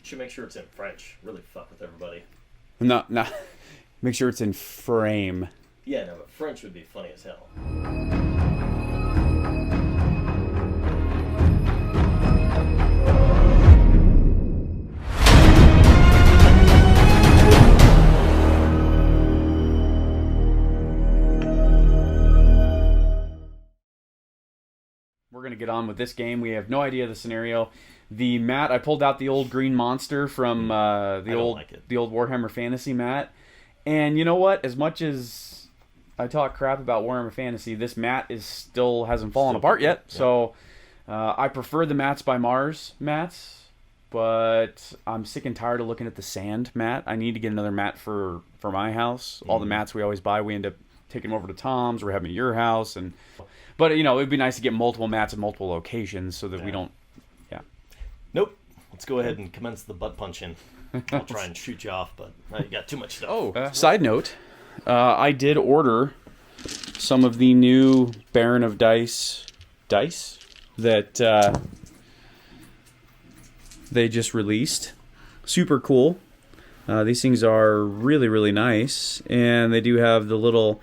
Should make sure it's in French. Really fuck with everybody. Not. Make sure it's in frame. Yeah, no, but French would be funny as hell. We're going to get on with this game. We have no idea the scenario. The mat, I pulled out the old green monster from the old Warhammer Fantasy mat. And you know what? As much as I talk crap about Warhammer Fantasy, this mat still hasn't fallen apart yet. Yeah. So I prefer the Mats by Mars mats, but I'm sick and tired of looking at the sand mat. I need to get another mat for my house. All the mats we always buy, we end up taking them over to Tom's or having at your house. But, you know, it would be nice to get multiple mats at multiple locations so that we don't... Yeah. Nope. Let's go ahead and commence the butt punching. I'll try and shoot you off, but you got too much stuff. Oh, side note, I did order some of the new Baron of Dice that they just released. Super cool. These things are really, really nice, and they do have the little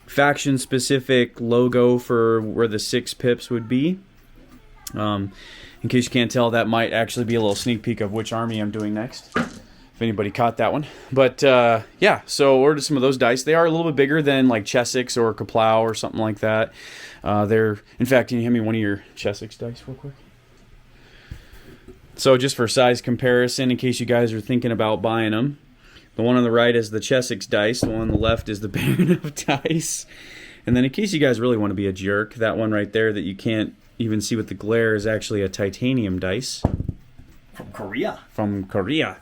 faction-specific logo for where the 6 pips would be. In case you can't tell, that might actually be a little sneak peek of which army I'm doing next, if anybody caught that one. But yeah, so ordered some of those dice. They are a little bit bigger than like Chessex or Kaplow or something like that. In fact, can you hand me one of your Chessex dice real quick? So just for size comparison, in case you guys are thinking about buying them, the one on the right is the Chessex dice, the one on the left is the Baron of Dice. And then in case you guys really want to be a jerk, that one right there that you can't even see with the glare is actually a titanium dice. From Korea. From Korea.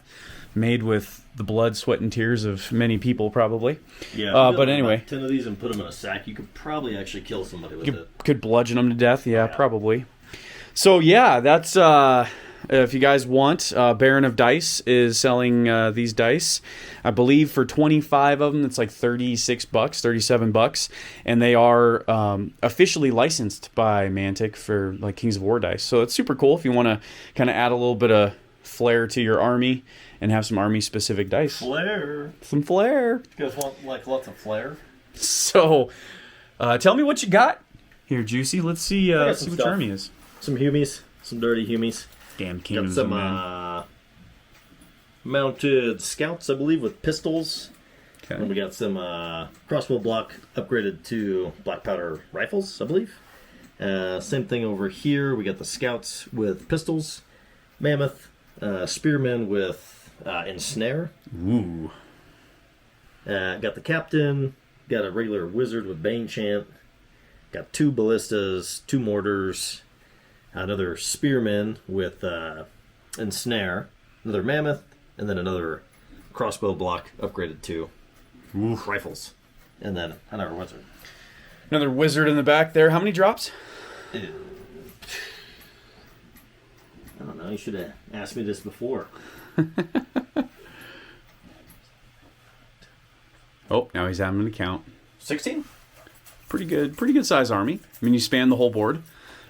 Made with the blood, sweat, and tears of many people, probably. Yeah, but anyway. 10 of these and put them in a sack, you could probably actually kill somebody with it. Could bludgeon them to death, yeah, probably. So yeah, that's... if you guys want, Baron of Dice is selling these dice. I believe for 25 of them, it's like $36, $37, and they are officially licensed by Mantic for like Kings of War dice. So it's super cool if you want to kind of add a little bit of flair to your army and have some army-specific dice. Flair. Some flair. You guys want like lots of flair? So, tell me what you got here, Juicy. Let's see, what your army is. Some Humies, some dirty Humies. Damn kingdoms. Got some mounted scouts, I believe, with pistols. Okay. And we got some crossbow block upgraded to black powder rifles, I believe. Same thing over here. We got the scouts with pistols, mammoth, spearmen with ensnare. Ooh. Got the captain. Got a regular wizard with bane chant. Got 2 ballistas, 2 mortars. Another spearman with ensnare, another mammoth, and then another crossbow block upgraded to rifles, and then another wizard. Another wizard in the back there. How many drops? I don't know. You should have asked me this before. Oh, now he's having to count. 16? Pretty good size army. I mean, you span the whole board.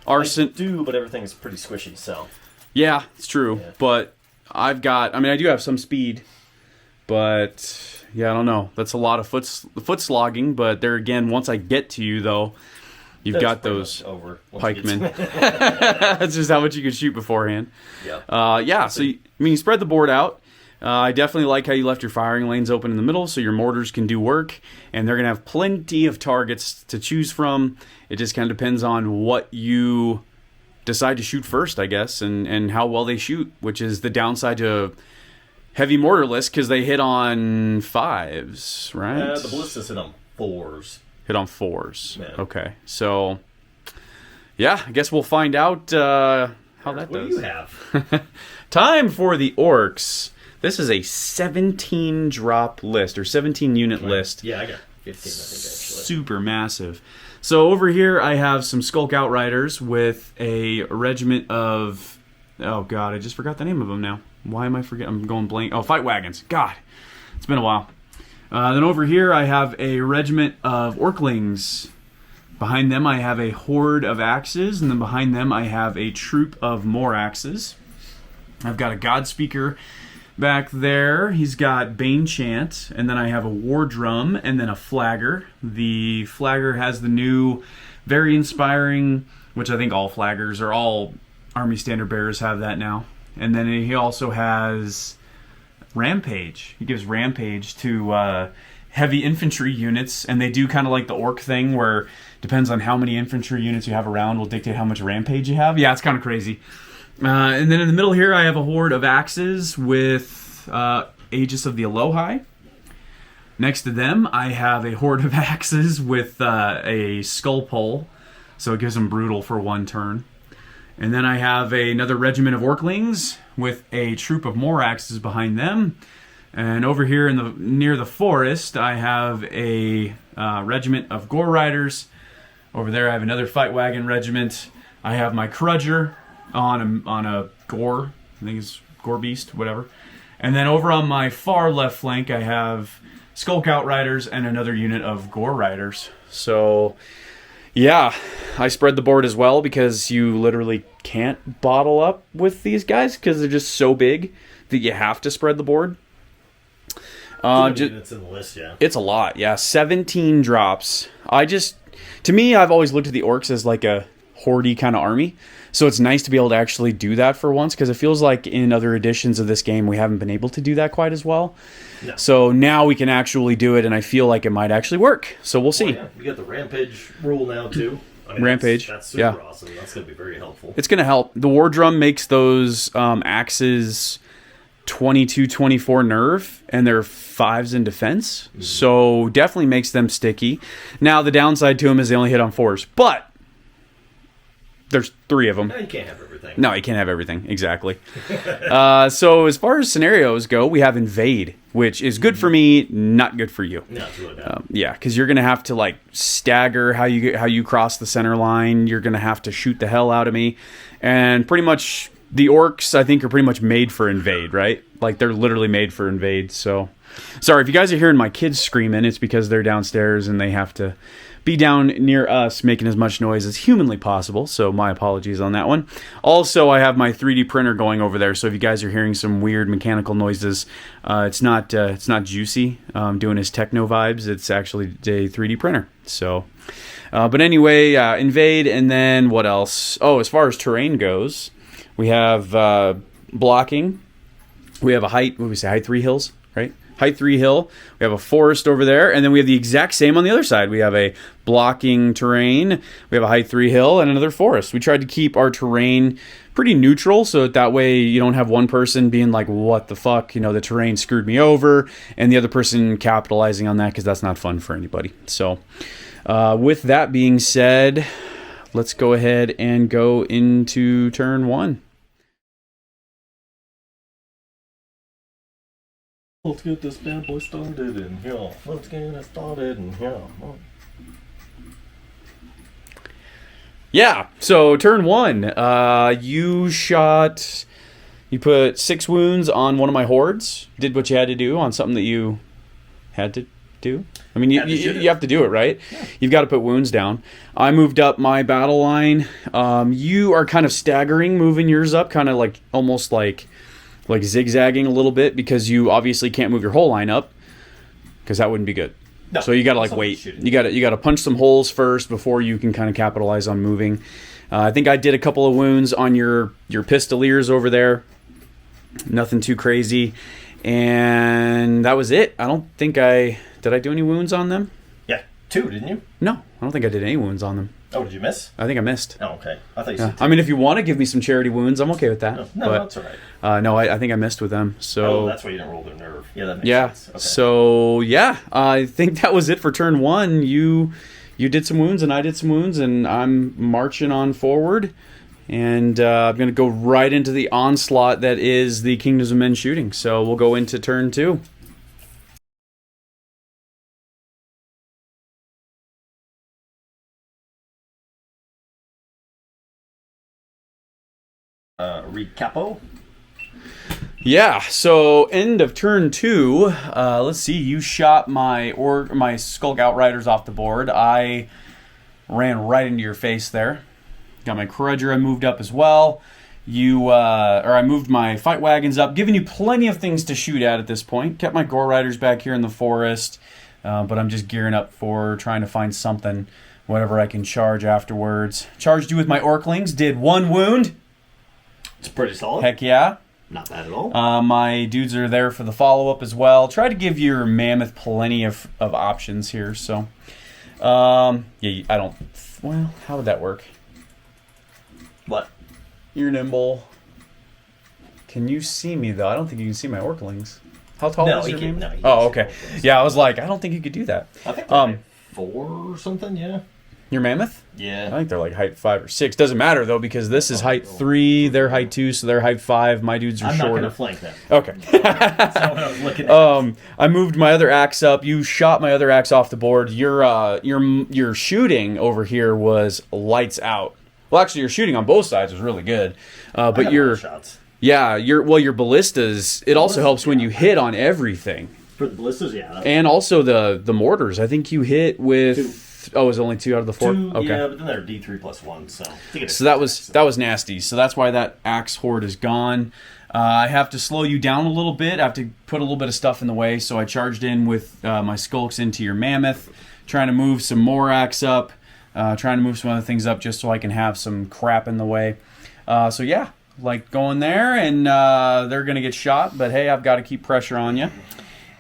I do, but everything's pretty squishy, so... Yeah, it's true. Yeah. But I do have some speed, but yeah, I don't know. That's a lot of foot slogging, but there again, once I get to you, though, you've got those pikemen. That's just how much you can shoot beforehand. Yeah. So, you spread the board out. I definitely like how you left your firing lanes open in the middle so your mortars can do work, and they're going to have plenty of targets to choose from. It just kind of depends on what you decide to shoot first, I guess, and how well they shoot, which is the downside to heavy mortarless because they hit on 5s, right? The ballistas hit on 4s. Hit on 4s. Yeah. Okay. So, yeah, I guess we'll find out how that does. What do you have? Time for the orcs. This is a 17 drop list, or 17 unit list. Yeah, I got 15, I think, actually. Super massive. So over here I have some Skulk Outriders with a regiment of... Oh, God, I just forgot the name of them now. Why am I forgetting? I'm going blank. Oh, Fight Wagons. God, it's been a while. Then over here I have a regiment of Orklings. Behind them I have a horde of axes, and then behind them I have a troop of more axes. I've got a God Speaker back there. He's got Bane Chant, and then I have a War Drum, and then a Flagger. The Flagger has the new, very inspiring, which I think all Flaggers or all Army Standard Bearers have that now. And then he also has Rampage. He gives Rampage to heavy infantry units, and they do kind of like the Orc thing, where depends on how many infantry units you have around will dictate how much Rampage you have. Yeah, it's kind of crazy. And then in the middle here, I have a horde of axes with Aegis of the Elohai. Next to them, I have a horde of axes with a skull pole, so it gives them brutal for one turn. And then I have another regiment of Orclings with a troop of more axes behind them. And over here near the forest, I have a regiment of Gore Riders. Over there, I have another Fight Wagon regiment. I have my Crudger on a Gore, I think it's Gore Beast, whatever. And then over on my far left flank, I have Skulk Outriders and another unit of Gore Riders. So, yeah, I spread the board as well because you literally can't bottle up with these guys because they're just so big that you have to spread the board. Units in the list, yeah. It's a lot, yeah. 17 drops. To me, I've always looked at the Orcs as like a horde kind of army. So it's nice to be able to actually do that for once, because it feels like in other editions of this game we haven't been able to do that quite as well. No. So now we can actually do it, and I feel like it might actually work. So we'll see. Yeah. We got the Rampage rule now too. I mean, Rampage. That's super awesome. That's going to be very helpful. It's going to help. The War Drum makes those axes 22-24 nerve, and they're 5s in defense. Mm-hmm. So definitely makes them sticky. Now the downside to them is they only hit on 4s, but there's 3 of them. No, you can't have everything. No, you can't have everything. Exactly. So as far as scenarios go, we have Invade, which is good for me, not good for you. No, it's really bad. Yeah, because you're going to have to like stagger how you cross the center line. You're going to have to shoot the hell out of me. And pretty much the Orcs, I think, are pretty much made for Invade, right? Like, they're literally made for Invade. So, sorry, if you guys are hearing my kids screaming, it's because they're downstairs and they have to be down near us making as much noise as humanly possible, so my apologies on that one. Also, I have my 3D printer going over there, so if you guys are hearing some weird mechanical noises, it's not Juicy doing his techno vibes. It's actually a 3D printer. So, but anyway, Invade, and then what else? Oh, as far as terrain goes, we have blocking. We have a height, what do we say, height 3 hills, right? Height 3 hill. We have a forest over there, and then we have the exact same on the other side. We have a blocking terrain. We have a height 3 hill and another forest. We tried to keep our terrain pretty neutral, so that way you don't have one person being like, what the fuck, the terrain screwed me over, and the other person capitalizing on that, because that's not fun for anybody. So with that being said, let's go ahead and go into turn 1. Let's get this bad boy started in here. Let's get it started in here. Yeah, so turn 1. You put 6 wounds on one of my hordes. Did what you had to do on something that you had to do. I mean, you have to do it, right? Yeah. You've got to put wounds down. I moved up my battle line. You are kind of staggering, moving yours up, kind of like almost like zigzagging a little bit, because you obviously can't move your whole line up, because that wouldn't be good. No, so you got to wait. You got to punch some holes first before you can kind of capitalize on moving. I think I did a couple of wounds on your pistoliers over there. Nothing too crazy, and that was it. I don't think did I do any wounds on them? Yeah, 2, didn't you? No, I don't think I did any wounds on them. Oh, did you miss? I think I missed. Oh, okay. I thought you said 2. I mean, if you want to give me some charity wounds, I'm okay with that. No, that's all right. No, I think I missed with them. So that's why you didn't roll their nerve. Yeah, that makes sense. Okay. So yeah, I think that was it for turn 1. You did some wounds and I did some wounds, and I'm marching on forward, and I'm going to go right into the onslaught that is the Kingdoms of Men shooting. So we'll go into turn 2. Recapo. Yeah, so end of turn 2. Let's see. You shot my Skulk Outriders off the board. I ran right into your face there. Got my Crudger I moved up as well. I moved my fight wagons up, giving you plenty of things to shoot at this point. Kept my gore riders back here in the forest, but I'm just gearing up for trying to find something, whatever I can charge afterwards. Charged you with my orclings, did 1 wound. It's pretty solid. Heck yeah. Not bad at all. My dudes are there for the follow-up as well. Try to give your mammoth plenty of options here. So, yeah, I don't... Well, how would that work? What? You're nimble. Can you see me, though? I don't think you can see my orclings. How tall is your mammoth? No, he oh, okay. Yeah, I was like, I don't think you could do that. I think they're 4 or something, yeah. Your mammoth? Yeah. I think they're like height 5 or 6. Doesn't matter, though, because this is height 3, they're height 2, so they're height 5. My dudes are shorter. I'm not going to flank them. Okay. That's not what I was looking at. I moved my other axe up. You shot my other axe off the board. Your shooting over here was lights out. Well, actually, your shooting on both sides was really good. But your shots. Yeah, your ballistas, it also helps when you hit on everything. For the ballistas, yeah. And also the mortars. I think you hit with 2. Oh, it was only 2 out of the 4? 2, okay. Yeah, but then they're D3 plus 1, so... that was nasty. So that's why that axe horde is gone. I have to slow you down a little bit. I have to put a little bit of stuff in the way. So I charged in with my skulks into your mammoth, trying to move some more axe up, trying to move some other things up just so I can have some crap in the way. So yeah, like going there, and they're going to get shot. But hey, I've got to keep pressure on you.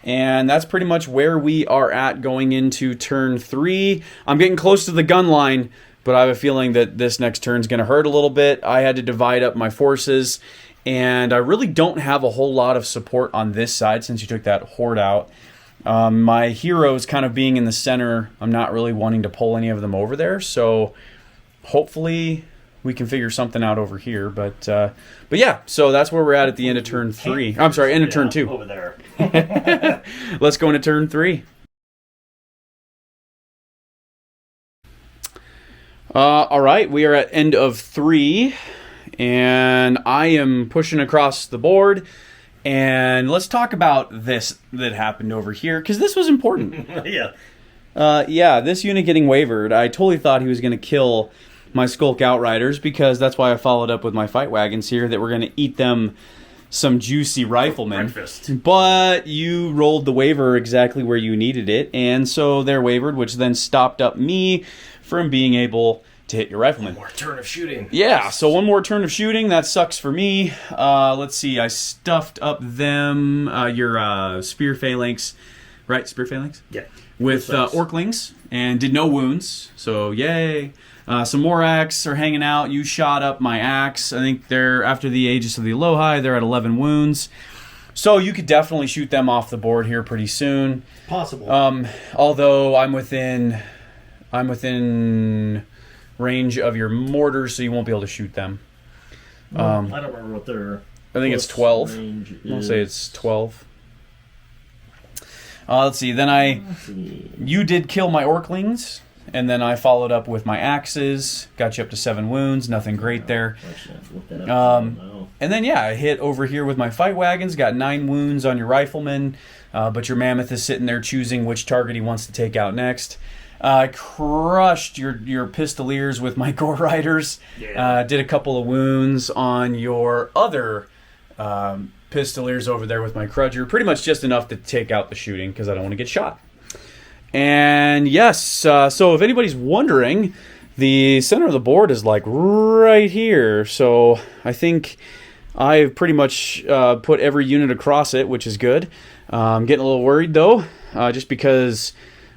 And that's pretty much where we are at going into turn 3. I'm getting close to the gun line, but I have a feeling that this next turn is going to hurt a little bit. I had to divide up my forces, and I really don't have a whole lot of support on this side since you took that horde out. My heroes kind of being in the center, I'm not really wanting to pull any of them over there, so hopefully we can figure something out over here. But yeah, so that's where we're at the end of turn 3. I'm sorry, end of turn 2. Over there. Let's go into turn 3. All right, we are at end of 3, and I am pushing across the board. And let's talk about this that happened over here, because this was important. Yeah. Yeah, this unit getting wavered. I totally thought he was going to kill my Skulk Outriders, because that's why I followed up with my fight wagons here, that we're going to eat them some juicy riflemen. Breakfast. But you rolled the waver exactly where you needed it, and so they're wavered, which then stopped up me from being able to hit your riflemen. One more turn of shooting. Yeah, so one more turn of shooting. That sucks for me. Let's see. I stuffed up them, your spear phalanx, right? Spear phalanx? Yeah. With orclings, and did no wounds, so yay. Some more axe are hanging out. You shot up my axe. I think they're, after the Aegis of the Alohi, they're at 11 wounds. So you could definitely shoot them off the board here pretty soon. Possible. Although I'm within range of your mortars, so you won't be able to shoot them. I don't remember what their... I think it's 12. I'll say it's 12. Let's see. Then you did kill my orclings, and then I followed up with my axes. Got you up to 7 wounds. Nothing great there. And then yeah, I hit over here with my fight wagons. Got 9 wounds on your rifleman, but your mammoth is sitting there choosing which target he wants to take out next. I crushed your pistoliers with my gore riders. Yeah. Did a couple of wounds on your other pistoliers over there with my crudger. Pretty much just enough to take out the shooting, because I don't want to get shot. And yes, so if anybody's wondering, the center of the board is like right here. So I think I've pretty much put every unit across it, which is good. I'm getting a little worried though, just because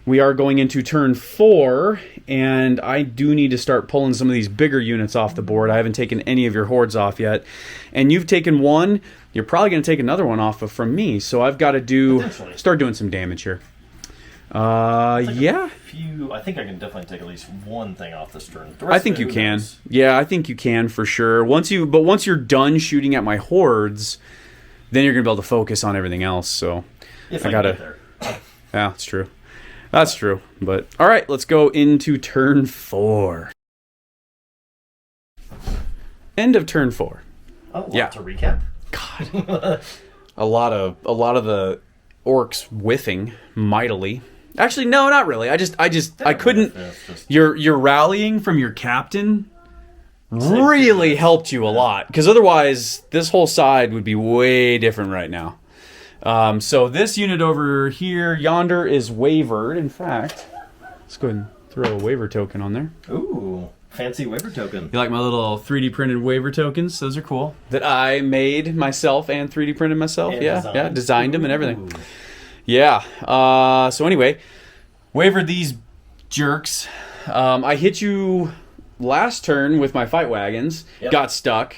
we are going into turn 4, and I do need to start pulling some of these bigger units off the board. I haven't taken any of your hordes off yet. And you've taken one. You're probably going to take another one off from me. So I've got to start doing some damage here. Yeah. I think I can definitely take at least one thing off this turn. I think you can. Yeah, I think you can for sure. Once you're done shooting at my hordes, then you're going to be able to focus on everything else. So if I gotta get there. Yeah, it's true. That's true. But all right, let's go into turn 4. End of turn 4. Oh, yeah. To recap. God, a lot of the orcs whiffing mightily. Actually, no, not really. I couldn't. You're rallying from your captain, really helped you a lot. Because otherwise, this whole side would be way different right now. So this unit over here, yonder, is wavered. In fact, let's go ahead and throw a waver token on there. Ooh, fancy waver token. You like my little 3D printed waver tokens? Those are cool. That I made myself and 3D printed myself. Yeah, designed them and everything. Yeah. So anyway, wavered these jerks. I hit you last turn with my fight wagons, got stuck,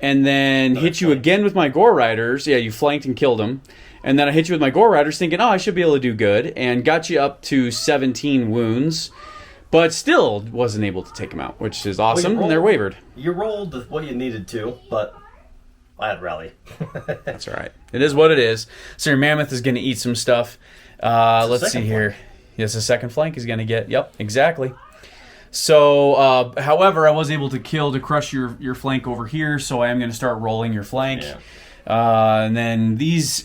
and then hit you again with my gore riders. Yeah, you flanked and killed them. And then I hit you with my gore riders thinking, oh, I should be able to do good, and got you up to 17 wounds, but still wasn't able to take them out, which is awesome, and they're wavered. You rolled what you needed to, but I had rally. That's all right. It is what it is. So your mammoth is going to eat some stuff. Let's see here. Yes, the second flank is going to get... Yep, exactly. So, however, I was able to crush your flank over here, so I am going to start rolling your flank. Yeah. And then these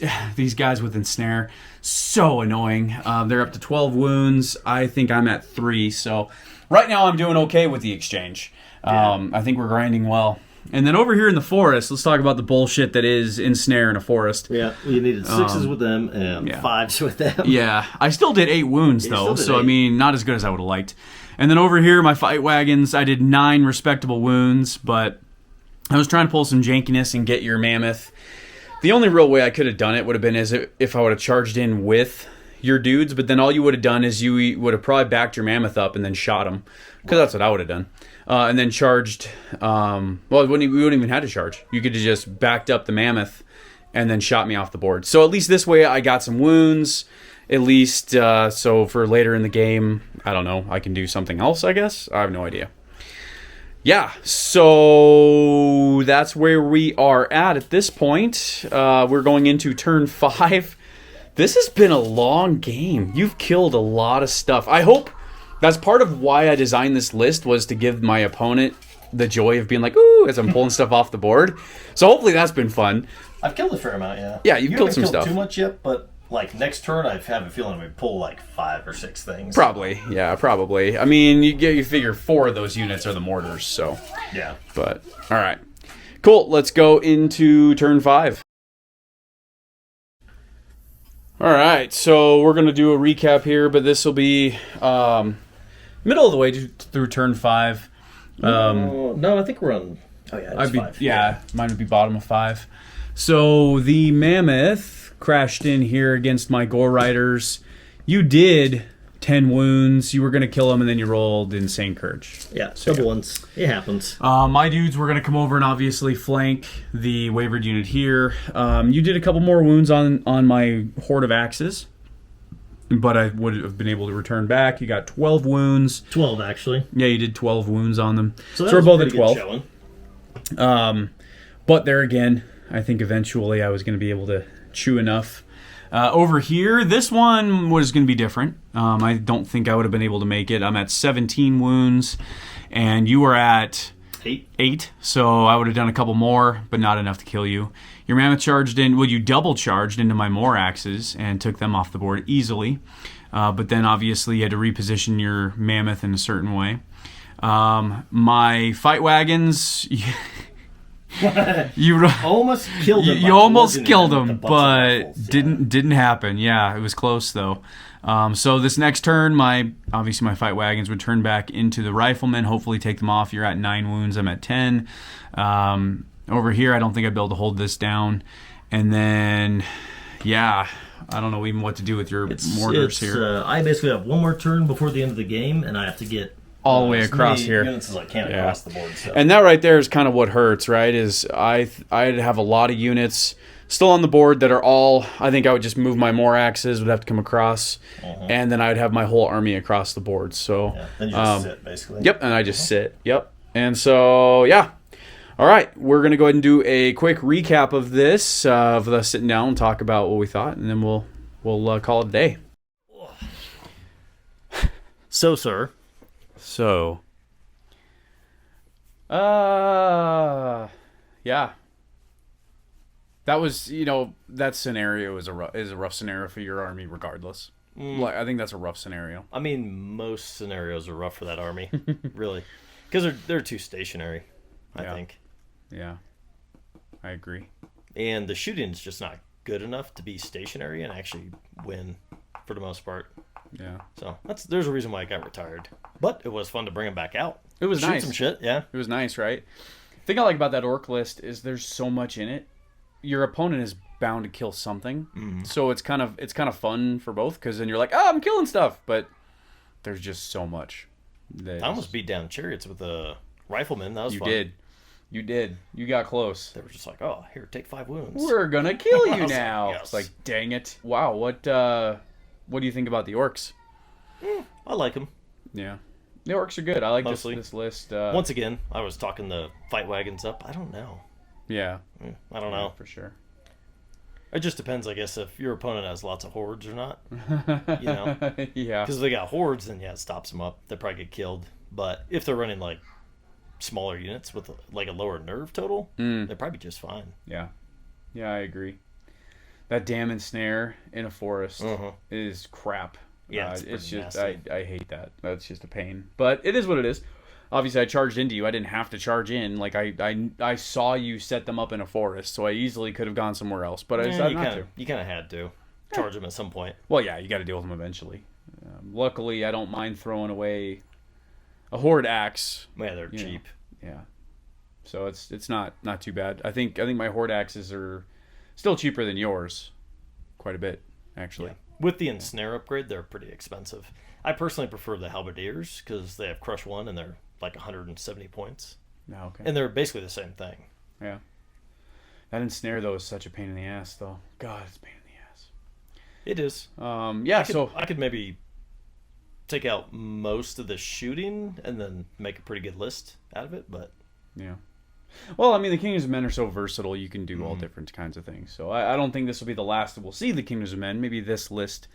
guys with ensnare, so annoying. They're up to 12 wounds. I think I'm at 3, so right now I'm doing okay with the exchange. I think we're grinding well. And then over here in the forest, let's talk about the bullshit that is ensnare in a forest. Yeah, you needed 6s with them and 5s with them. Yeah, I still did 8 wounds though, so 8. I mean, not as good as I would have liked. And then over here, my fight wagons, I did 9 respectable wounds, but I was trying to pull some jankiness and get your mammoth. The only real way I could have done it would have been if I would have charged in with your dudes, but then all you would have done is you would have probably backed your mammoth up and then shot him, because that's what I would have done. And then charged, we wouldn't even have to charge. You could have just backed up the mammoth and then shot me off the board. So at least this way I got some wounds, at least, so for later in the game, I don't know, I can do something else, I guess? I have no idea. Yeah, so that's where we are at this point. We're going into turn 5. This has been a long game. You've killed a lot of stuff. I hope that's part of why I designed this list, was to give my opponent the joy of being like, ooh, as I'm pulling stuff off the board. So hopefully that's been fun. I've killed a fair amount, yeah. Yeah, you've killed some stuff. Too much yet, but like next turn, I have a feeling we pull like 5 or 6 things. Probably, yeah, probably. I mean, you figure 4 of those units are the mortars, so yeah. But all right, cool. Let's go into turn 5. All right, so we're gonna do a recap here, but this will be middle of the way through turn 5. No, I think we're on. Oh yeah, it's 5. Yeah, mine would be bottom of 5. So the mammoth crashed in here against my gore riders. You did 10 wounds. You were going to kill him, and then you rolled insane courage. Yeah, double ones. It happens. My dudes were going to come over and obviously flank the wavered unit here. You did a couple more wounds on my horde of axes, but I would have been able to return back. You got 12 wounds. 12, actually. Yeah, you did 12 wounds on them. So we're both at 12. But there again, I think eventually I was going to be able to chew enough. Over here, this one was going to be different. I don't think I would have been able to make it. I'm at 17 wounds, and you were at 8. So I would have done a couple more, but not enough to kill you. Your mammoth charged in. Well, you double charged into my more axes and took them off the board easily. But then obviously you had to reposition your mammoth in a certain way. My fight wagons. You almost killed him. You almost killed him, but didn't happen. Yeah, it was close though. So this next turn, obviously my fight wagons would turn back into the riflemen. Hopefully take them off. You're at 9 wounds. I'm at 10. Over here, I don't think I'd be able to hold this down. And then, yeah, I don't know even what to do with your mortars here. I basically have one more turn before the end of the game, and I have to get all the way across here. Units as I can across the board. So. And that right there is kind of what hurts, right? Is I'd have a lot of units still on the board that are all. I think I would just move my more axes, would have to come across, and then I would have my whole army across the board. So then you just sit basically. Yep, and I just sit. Yep, and so yeah. All right, we're gonna go ahead and do a quick recap of this, of us sitting down and talk about what we thought, and then we'll call it a day. So, sir. So, yeah, that was, that scenario is a rough scenario for your army, regardless. Like, I think that's a rough scenario. I mean, most scenarios are rough for that army, really, because they're too stationary. I think. Yeah, I agree. And the shooting's just not good enough to be stationary and actually win for the most part. Yeah. So there's a reason why I got retired. But it was fun to bring him back out. It was nice. Shoot some shit, yeah. It was nice, right? The thing I like about that orc list is there's so much in it. Your opponent is bound to kill something, so it's kind of fun for both, because then you're like, oh, I'm killing stuff, but there's just so much. I almost beat down chariots with a rifleman. That was fun. You did. You got close. They were just like, oh, here, take 5 wounds. We're gonna kill you Like, now. yes. It's like, dang it. Wow. What do you think about the orcs? I like them. Yeah. The orcs are good. I like Mostly. this list. Once again, I was talking the fight wagons up. I don't know. Yeah. I don't know. For sure. It just depends, I guess, if your opponent has lots of hordes or not. You know? Yeah. Because if they got hordes, then yeah, it stops them up. They probably get killed. But if they're running like smaller units with like a lower nerve total, they're probably just fine. Yeah. Yeah, I agree. That dam and snare in a forest is crap. Yeah, it's just nasty. I hate that. That's just a pain. But it is what it is. Obviously, I charged into you. I didn't have to charge in. Like I saw you set them up in a forest, so I easily could have gone somewhere else. But I decided not to. You kind of had to charge them at some point. Well, yeah, you got to deal with them eventually. Luckily, I don't mind throwing away a horde axe. Yeah, they're cheap. Yeah, so it's not too bad. I think my horde axes are still cheaper than yours, quite a bit actually. Yeah. With the ensnare upgrade, they're pretty expensive. I personally prefer the halberdiers because they have crush 1 and they're like 170 points. Oh, okay. And they're basically the same thing. Yeah. That ensnare though is such a pain in the ass though. God, it's a pain in the ass. It is. Yeah. I could maybe take out most of the shooting and then make a pretty good list out of it, but yeah. Well, I mean, the Kingdoms of Men are so versatile, you can do all different kinds of things. So I don't think this will be the last that we'll see the Kingdoms of Men. Maybe this list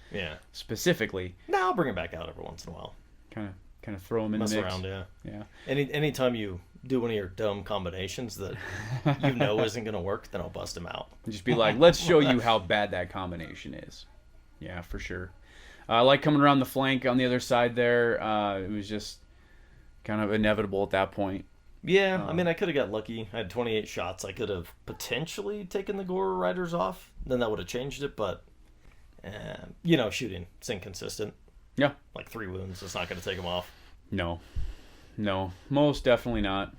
specifically. No, I'll bring it back out every once in a while. Kind of throw them in the mix. Mess around, Yeah. Anytime you do one of your dumb combinations that you know isn't going to work, then I'll bust them out. And just be like, let's show you how bad that combination is. Yeah, for sure. I like coming around the flank on the other side there. It was just kind of inevitable at that point. Yeah, I mean, I could have got lucky. I had 28 shots. I could have potentially taken the Gore Riders off. Then that would have changed it, but, shooting, it's inconsistent. Yeah. Like 3 wounds, it's not going to take them off. No, most definitely not.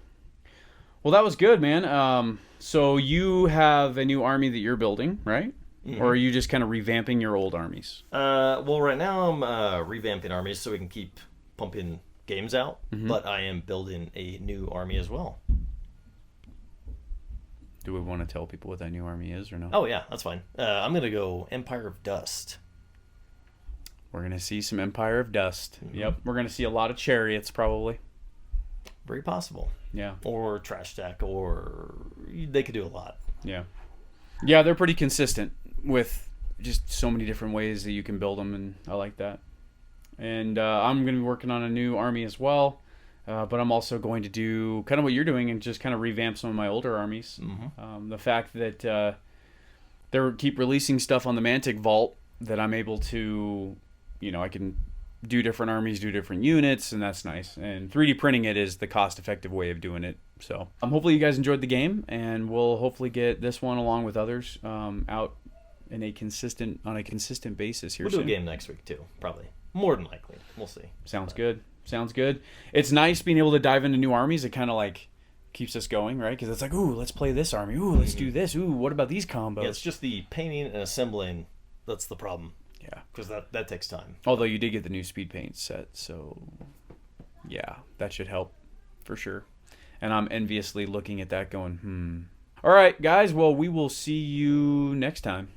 Well, that was good, man. So you have a new army that you're building, right? Mm-hmm. Or are you just kind of revamping your old armies? Well, right now I'm revamping armies so we can keep pumping games out, but I am building a new army as well. Do we want to tell people what that new army is or no? Oh yeah, that's fine. I'm gonna go Empire of Dust. We're gonna see some Empire of Dust. Yep, we're gonna see a lot of chariots probably. Very possible. Yeah. Or trash stack, or they could do a lot. Yeah. Yeah, they're pretty consistent with just so many different ways that you can build them, and I like that. And I'm going to be working on a new army as well, but I'm also going to do kind of what you're doing and just kind of revamp some of my older armies. The fact that they keep releasing stuff on the Mantic Vault that I'm able to, I can do different armies, do different units, and that's nice. And 3D printing it is the cost-effective way of doing it. So hopefully you guys enjoyed the game, and we'll hopefully get this one along with others out on a consistent basis here. We'll do a game next week too, probably. More than likely. We'll see. Sounds good. It's nice being able to dive into new armies. It kind of like keeps us going, right? Because it's like, ooh, let's play this army. Ooh, let's do this. Ooh, what about these combos? Yeah, it's just the painting and assembling that's the problem. Yeah. Because that takes time. Although you did get the new speed paint set, so yeah, that should help for sure. And I'm enviously looking at that going, All right, guys. Well, we will see you next time.